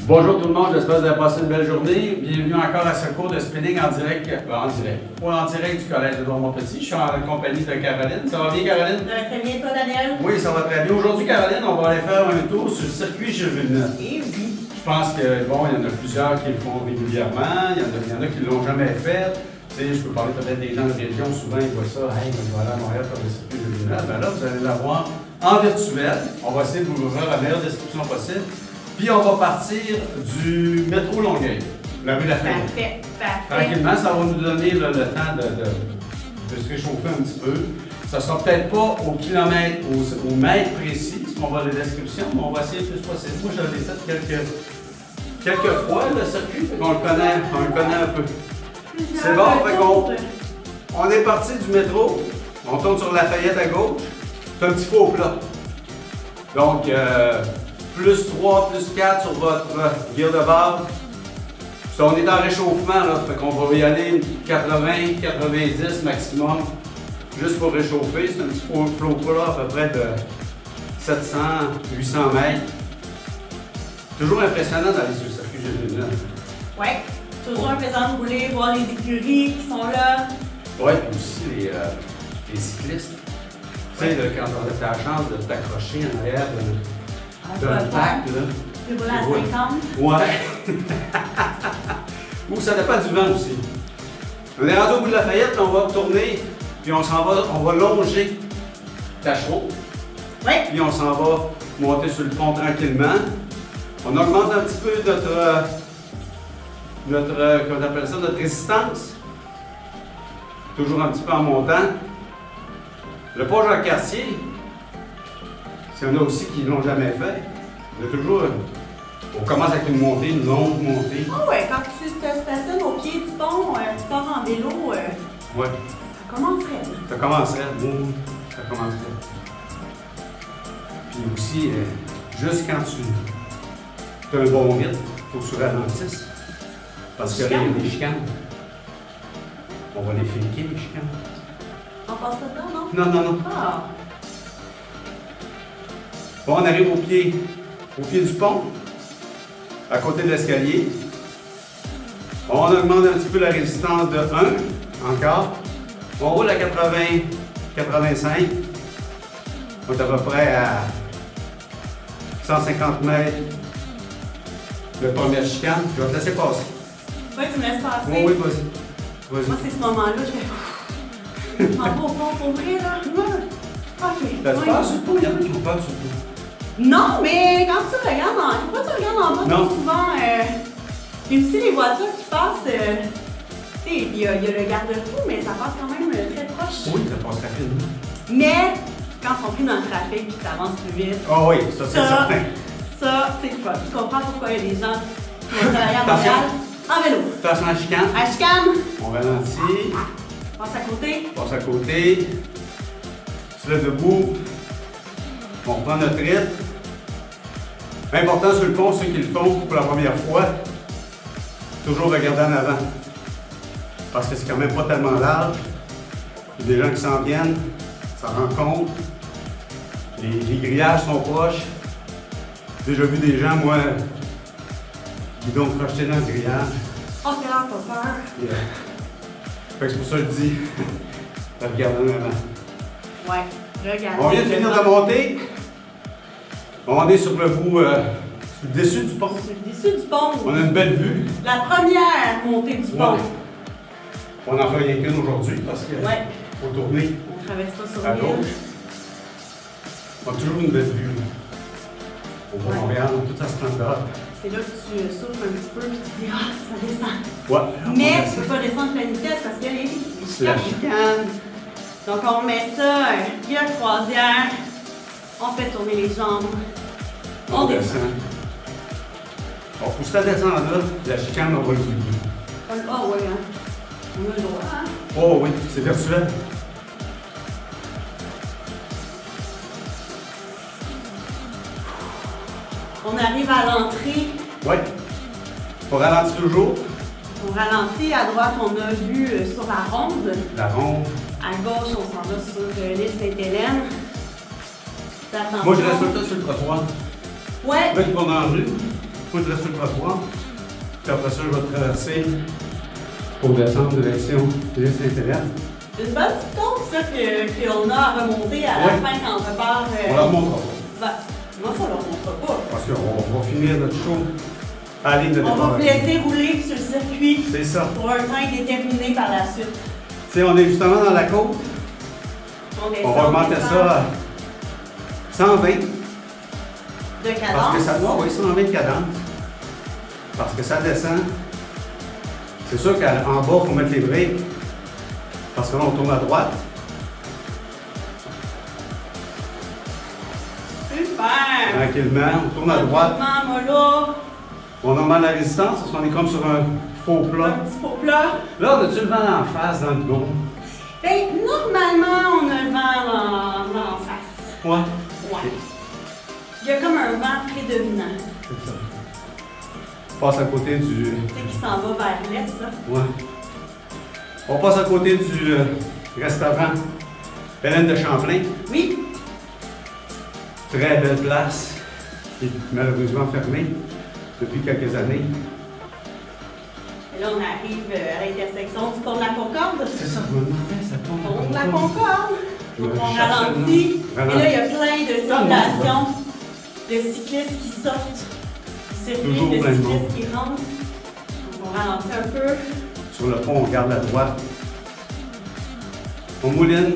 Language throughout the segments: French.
Bonjour tout le monde, j'espère que vous avez passé une belle journée. Bienvenue encore à ce cours de speeding en direct du Collège d'Édouard-Montpetit. Je suis en compagnie de Caroline. Ça va bien, Caroline? Très bien, toi, Daniel? Oui, ça va très bien. Aujourd'hui, Caroline, on va aller faire un tour sur le circuit Gilles Villeneuve. Et oui. Je pense que, bon, il y en a plusieurs qui le font régulièrement. Il y en a qui ne l'ont jamais fait. Tu sais, je peux parler peut-être des gens de région. Souvent, ils voient ça. Hey, je vais aller à Montréal faire le circuit Gilles Villeneuve. Ben là, vous allez l'avoir en virtuel. On va essayer de vous faire la meilleure description possible. Puis on va partir du métro Longueuil, la rue Lafayette. Parfait, parfait. Tranquillement, ça va nous donner le temps de se réchauffer un petit peu. Ça ne sera peut-être pas au kilomètre, au mètre précis, parce qu'on va les descriptions, mais on va essayer le plus possible. Moi, j'avais fait quelques fois le circuit, on le connaît un peu. C'est bon, fait on est parti du métro, on tourne sur Lafayette à gauche, c'est un petit faux plat. Donc, plus 3, plus 4 sur votre gear de base. Si on est en réchauffement, là, fait qu'on va y aller 80, 90 maximum, juste pour réchauffer. C'est un petit flow plat à peu près de 700, 800 mètres. Toujours impressionnant d'aller sur le circuit Gilles Villeneuve. Oui, toujours un plaisir de rouler, voir les écuries qui sont là. Oui, puis aussi les cyclistes. Tu sais, quand on a la chance de t'accrocher en arrière d'un pack, là. Tu roules à 50. Ouais. Ou ça dépend du vent aussi. On est rendu au bout de Lafayette, on va tourner, puis on va longer Tachereau. Oui. Puis on s'en va monter sur le pont tranquillement. On augmente un petit peu comment on appelle ça, notre résistance. Toujours un petit peu en montant. Le pont Jacques-Cartier, s'il y en a aussi qui ne l'ont jamais fait, on commence avec une montée, une longue montée. Ah ouais, quand tu te stationnes au pied du pont, tu pars en vélo, ouais. Ça commencerait. Ça commencerait, ça commencerait. Puis aussi, juste quand tu as un bon rythme, il faut que tu ralentisses. Parce que les chicanes, on va les finquer, les chicanes. On passe pas dedans, non? Non. Ah. Bon, on arrive au pied du pont, à côté de l'escalier. On augmente un petit peu la résistance de 1, encore. On roule à 80, 85. On est à peu près à 150 mètres de première chicane. Je vais te laisser passer. Oui, tu me laisses passer. Oui, vas-y. Moi, c'est ce moment-là, je vais. En beau pont pour vrai, là. Ok. T'as peur sur le pont? Il y en a qui ont peur sur le pont. Non, mais quand tu regardes en bas, trop souvent, et aussi les voitures qui passent, tu sais, il y a le garde-fou, mais ça passe quand même très proche. Oui, ça passe rapidement. Mais quand ils sont pris dans le trafic et que ça avance plus vite, Ah oui, ça c'est certain. Ça, c'est le fun. Tu comprends pourquoi il y a des gens qui vont travailler à Montréal en vélo. Attention à la chicane. À la chicane. On ralentit. Passe à côté. Passe à côté. Se lève debout. On prend notre rythme. Important sur le pont, ceux qui le font pour la première fois, toujours regarder en avant. Parce que c'est quand même pas tellement large. Il y a des gens qui s'en viennent, s'en rendent compte. Les grillages sont proches. J'ai déjà vu des gens, moi, qui ont projeté dans le grillage. Oh, c'est là, pas peur. Yeah. Fait que c'est pour ça que je dis, regarder en avant. Ouais, regarde. On vient de finir de monter. On est sur le bout, sur le dessus du pont. Sur le dessus du pont. On a une belle vue. La première montée du pont. Ouais. On en fait rien qu'une aujourd'hui parce qu'il faut tourner On traverse pas sur à l'île. gauche. On a toujours une belle vue. Au Montréal, dans toute sa splendeur. C'est là que tu souffles un petit peu et tu dis, ah, ça descend. Ouais. Mais tu ne peux pas descendre pleine vitesse parce qu'il y a les C'est la chicane. Donc on met ça, il y a croisière, on fait tourner les jambes, on descend. Bon, pour ça descendre là, la chicane, on va l'oublier. Ah oui, hein. On a le droit, hein. Oh oui, c'est virtuel. On arrive à l'entrée. Oui. On ralentit toujours. On ralentit. À droite, on a vu sur la ronde. La ronde. À gauche, on s'en va sur l'île Sainte-Hélène. Moi, je reste tout le temps sur le trottoir. Ouais. Là, ils vont dans la rue. poudre sur le trottoir. Puis après ça, je vais traverser pour descendre direction l'île Sainte-Hélène. Une bonne petite côte, ça, qu'on a à remonter à la fin quand on repart. On la remontera pas. Non, ça, on la remontera pas. Parce qu'on va finir notre show à la ligne de On départ. va vous laisser rouler sur le circuit. C'est ça. Pour un temps déterminé par la suite. Tu sais, on est justement dans la côte. On va augmenter ça à 120. De cadence. Parce que ça doit, oui, 120 de cadence. Parce que ça descend. C'est sûr qu'en bas, il faut mettre les breaks. Parce que là, on tourne à droite. Super! Tranquillement, on tourne à droite. Mollo. On augmente la résistance parce qu'on est comme sur un faux plat. Un petit faux plat. Là, on a-tu le vent en face dans le dos? Ben, normalement, on a le vent en face. Ouais. Ouais. Il y a comme un vent prédominant. C'est ça. On passe à côté du... Tu sais qui s'en va vers l'est, ça? Ouais. On passe à côté du restaurant Hélène de Champlain. Oui. Très belle place, qui est malheureusement fermée depuis quelques années. Et là, on arrive à l'intersection du pont de la Concorde. C'est ça, je me demandais, ça tombe. Pont de la Concorde. Je me Donc, on cherchais le nom. ralentit. Et Ralentit. là, il y a plein de circulations de cyclistes qui sortent. Circuit Toujours de plein de cyclistes monde. qui rentrent. Donc, on ralentit un peu. Sur le pont, on garde la droite. On mouline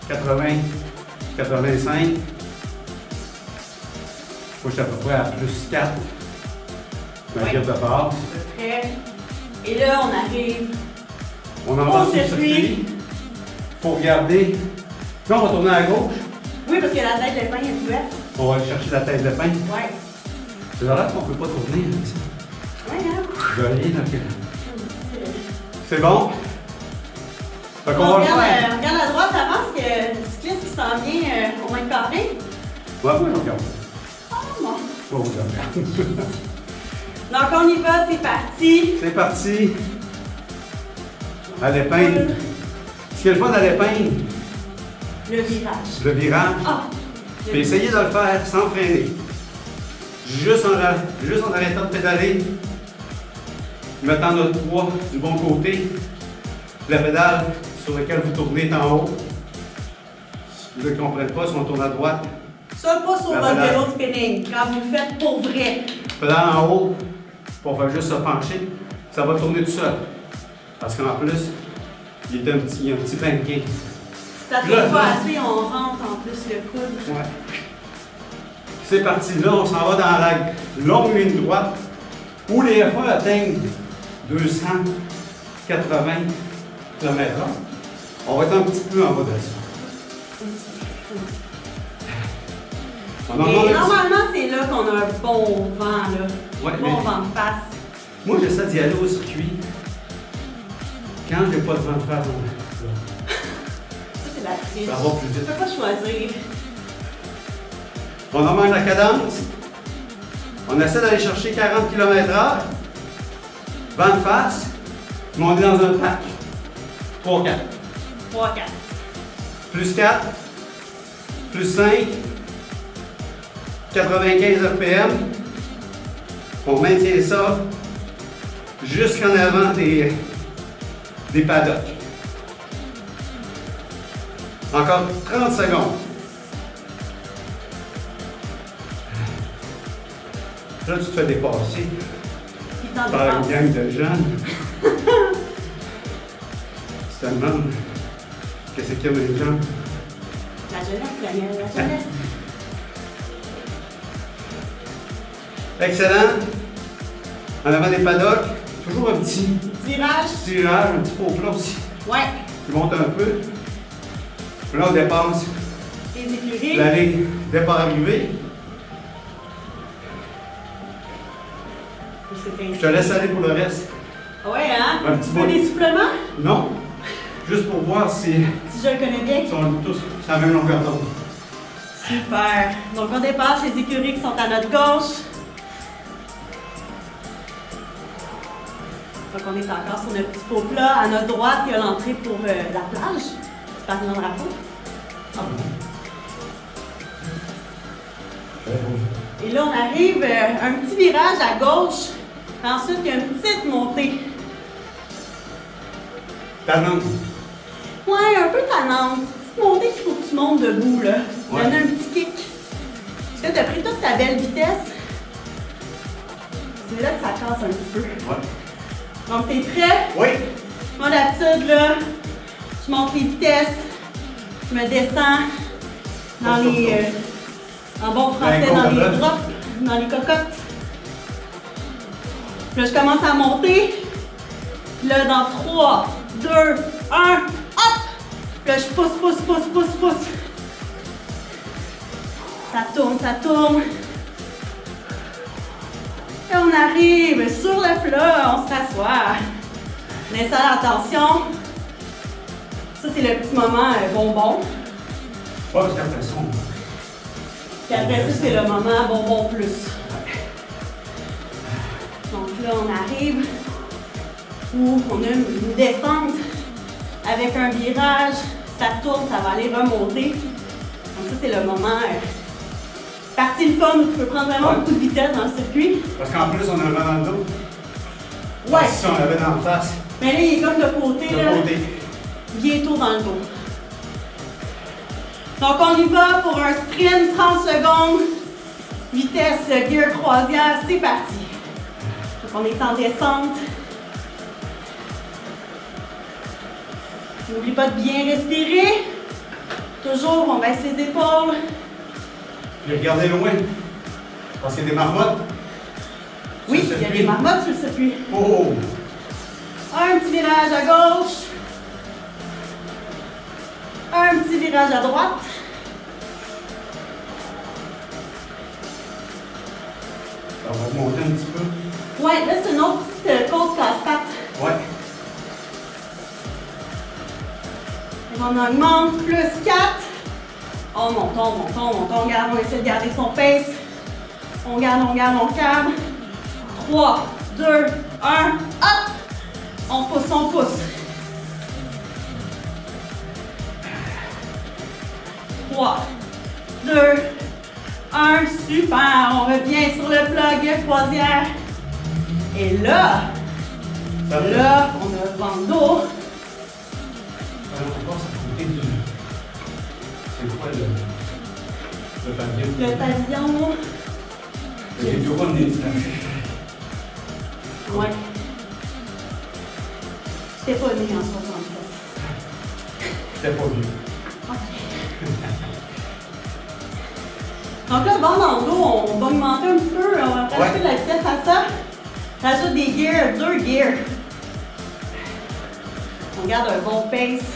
80, 85. Moi, je suis à peu près à plus 4. Ma Ouais. guide de base. À peu près. Et là, on arrive. On en va sur le circuit. circuit. Il faut regarder. Là, on va tourner à gauche. Oui, parce que la tête de pain est ouverte. On va aller chercher la tête de pain. Ouais. C'est vrai qu'on ne peut pas tourner avec ça. Ouais, hein? Je vais aller, donc. C'est bon? Fait qu'on On va le regarde, faire. regarde à droite avant, parce que le cycliste qui s'en vient au moins de carré. Ouais, oui, on regarde. Ah, bon. On regarde. Donc, on y va, c'est parti. C'est parti. À l'épingle. Ce qui est le fun à l'épingle, Le virage. le virage. Ah! Puis essayez de le faire sans freiner. Juste en arrêtant de pédaler, mettant notre poids du bon côté. La pédale sur laquelle vous tournez est en haut. Si vous ne comprenez pas, si on tourne à droite, Ça, pas sur La votre pédale. vélo de spinning, quand vous le faites pour vrai. pédale en haut, pour faire juste se pencher, ça va tourner tout seul. Parce qu'en plus, il y a un petit banquet. Si ça Là, tourne pas là. assez, on rentre en plus le coude. Ouais. C'est parti, là, on s'en va dans la longue ligne droite où les fois atteignent 280 km/h. On va être un petit peu en bas de ça. On en Et demande un petit- normalement, c'est là qu'on a un bon vent, là. Ouais, bon mais- vent de face. Moi, j'essaie d'y aller au circuit quand j'ai pas de vent de face. Ça, c'est la triche. Ça va plus Tu vite. peux pas choisir. On augmente la cadence. On essaie d'aller chercher 40 km/h. Vent de face. Mais on est dans un pack. 3-4. 3, 4. Plus 4. Plus 5. 95 RPM. On maintient ça jusqu'en avant des paddocks. Encore 30 secondes. Là, tu te fais dépasser Puis t'en par une dépenses. gang de jeunes. Tu te demandes qu'est-ce qu'il y a dans les gens. La jeunesse, la jeunesse. Excellent. En avant des paddocks, toujours un petit Virage. tirage, un petit faux plat aussi. Ouais. qui monte un peu. Puis là, on dépasse Les écuries. la ligne départ-arrivée. Je te laisse aller pour le reste. Ouais, hein? Un petit Tu veux bout. des suppléments? Non, juste pour voir si Si je le connais bien. ils sont tous sur la même longueur d'onde. Super. Donc, on dépasse les écuries qui sont à notre gauche. Donc, on est encore sur notre petit pot plat. À notre droite, il y a l'entrée pour la plage. C'est par notre drapeau. Ah bon? Et Et là, on arrive un petit virage à gauche. Ensuite, il y a une petite montée. Tannante. Ouais, un peu tannante. Petite montée qu'il faut que tu montes debout, là. Ouais. Donner un petit kick. Parce que tu as pris toute ta belle vitesse. C'est là que ça casse un petit peu. Ouais. Donc, t'es prêt? Oui. Moi, d'habitude, là, je monte les vitesses. Je me descends dans les... en bon français, dans les drops, dans les cocottes. Puis là, je commence à monter. Puis là, dans 3, 2, 1, hop! Puis là, je pousse. Ça tourne. Et on arrive sur le plat, on se rassoit. On installe la tension. Ça, c'est le petit moment bonbon. Pas parce qu'après ça, Puis après ça, c'est le moment bonbon plus. Donc là, on arrive où on a une descente avec un virage. Ça tourne, ça va aller remonter. Donc ça, c'est le moment partie le fun où tu peux prendre vraiment beaucoup de vitesse dans le circuit. Parce qu'en plus, on a le vent dans le dos. Ouais. Si on l'avait dans la face. Mais là, il est comme de côté, là, bientôt dans le dos. Donc, on y va pour un sprint, 30 secondes. Vitesse, gear croisière, c'est parti. Donc, on est en descente. N'oublie pas de bien respirer. Toujours, on baisse les épaules. Puis regardez loin. Parce qu'il y a des marmottes. Oui, il y a des marmottes sur le circuit. Oh! Un petit virage à gauche. Un petit virage à droite. Ça va remonter un petit peu. Ouais, là, c'est une autre petite côte casse-pattes. Ouais. Et on augmente, plus 4. On monte, on garde, on essaie de garder son pace. On garde, on calme. 3, 2, 1, hop! On pousse. 3, 2, 1, super! On revient sur le plug croisière. Et là, on a le vent d'eau. Alors, on passe à côté du... C'est quoi le pavillon? Le pavillon. Les bureaux de méditation. Ouais. J'étais pas née en 67. C'était pas vieux. OK. Donc là, bon, dans le dos, on va augmenter un petit peu. On va rajouter de la vitesse à ça. Rajoute des gears, 2 gears. On garde un bon pace.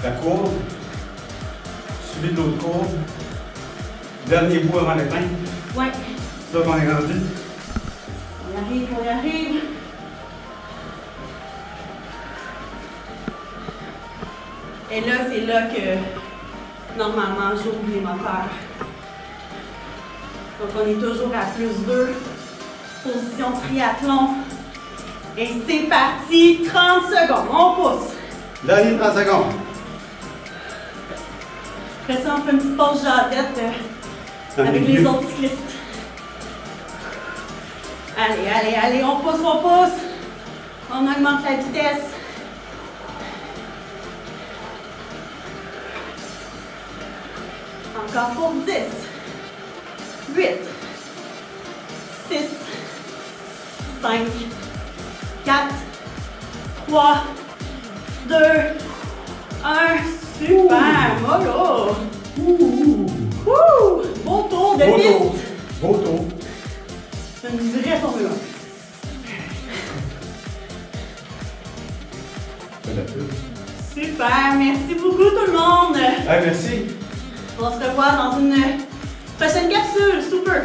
La courbe, suivi de l'autre courbe, dernier bout avant l'épingle. Ouais. C'est là qu'on est rendu. On y arrive. Et là, c'est là que, normalement, j'ouvre les moteurs. Donc, on est toujours à +2. Position triathlon. Et c'est parti, 30 secondes. On pousse. Dernier 30 secondes. Après ça, on fait une petite pause jasette avec les autres cyclistes. Allez, on pousse. On augmente la vitesse. Encore pour 10, 8, 6, 5, 4, 3, 2, 1, super, mollo! Beau tour de piste! Beau tour. C'est une vraie Formule 1. C'est la pub. Super, merci beaucoup tout le monde! Merci. On se revoit dans une prochaine capsule, super!